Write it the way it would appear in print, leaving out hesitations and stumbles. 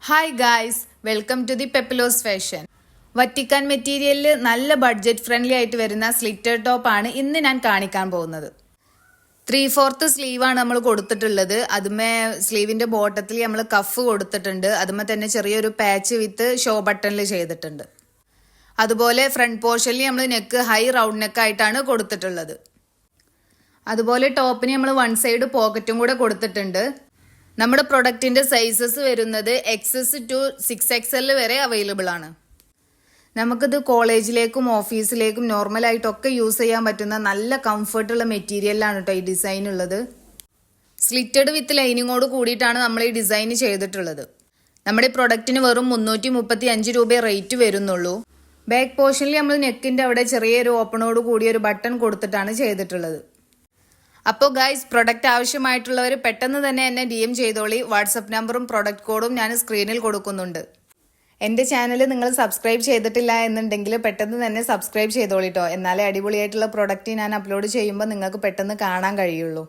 Hi guys, welcome to the Peppilos fashion. വറ്റിക്കാൻ മെറ്റീരിയലിൽ നല്ല ബഡ്ജറ്റ് ഫ്രണ്ട്ലി ആയിട്ട് വരുന്ന സ്ലിറ്റർ ടോപ്പ് ആണ് ഇന്ന് ഞാൻ കാണിക്കാൻ പോകുന്നത്. 3/4 സ്ലീവാണ് നമ്മൾ കൊടുത്തിട്ടുള്ളത്. അതുമേ സ്ലീവിന്റെ ബോട്ടത്തിൽ നമ്മൾ കഫ് കൊടുത്തിട്ടുണ്ട്. അതുമേ തന്നെ ചെറിയൊരു പാച്ച് വിത്ത് ഷോ ബട്ടണിൽ ചെയ്തിട്ടുണ്ട്. അതുപോലെ ഫ്രണ്ട് പോർഷനിൽ നമ്മൾ നെക്ക് ഹൈ റൗണ്ട് നെക്ക് ആയിട്ടാണ് കൊടുത്തിട്ടുള്ളത്. അതുപോലെ ടോപ്പിന് നമ്മൾ വൺ സൈഡ് പോക്കറ്റും കൂടെ കൊടുത്തിട്ടുണ്ട്. നമ്മുടെ പ്രൊഡക്റ്റിന്റെ സൈസസ് വരുന്നത് XS to 6XL വരെ അവൈലബിൾ ആണ്. നമുക്കിത് കോളേജിലേക്കും ഓഫീസിലേക്കും നോർമലായിട്ടൊക്കെ യൂസ് ചെയ്യാൻ പറ്റുന്ന നല്ല കംഫർട്ടുള്ള മെറ്റീരിയലാണ് കേട്ടോ ഈ ഡിസൈൻ ഉള്ളത്. സ്ലിറ്റഡ് വിത്ത് ലൈനിങ്ങോട് കൂടിയിട്ടാണ് നമ്മൾ ഈ ഡിസൈൻ ചെയ്തിട്ടുള്ളത്. നമ്മുടെ പ്രൊഡക്റ്റിന് വെറും 335 രൂപ റേറ്റ് വരുന്നുള്ളൂ. ബാക്ക് പോർഷനിൽ നമ്മൾ നെക്കിന്റെ അവിടെ ചെറിയൊരു ഓപ്പണോട് കൂടി ഒരു ബട്ടൺ കൊടുത്തിട്ടാണ് ചെയ്തിട്ടുള്ളത്. അപ്പോൾ ഗൈസ്, പ്രൊഡക്റ്റ് ആവശ്യമായിട്ടുള്ളവർ പെട്ടെന്ന് തന്നെ എന്നെ DM ചെയ്തോളി. വാട്സപ്പ് നമ്പറും പ്രൊഡക്റ്റ് കോഡും ഞാൻ സ്ക്രീനിൽ കൊടുക്കുന്നുണ്ട്. എൻ്റെ ചാനൽ നിങ്ങൾ സബ്സ്ക്രൈബ് ചെയ്തിട്ടില്ല എന്നുണ്ടെങ്കിൽ പെട്ടെന്ന് തന്നെ സബ്സ്ക്രൈബ് ചെയ്തോളിട്ടോ. എന്നാലേ അടിപൊളിയായിട്ടുള്ള പ്രൊഡക്റ്റ് ഞാൻ അപ്ലോഡ് ചെയ്യുമ്പോൾ നിങ്ങൾക്ക് പെട്ടെന്ന് കാണാൻ കഴിയുള്ളൂ.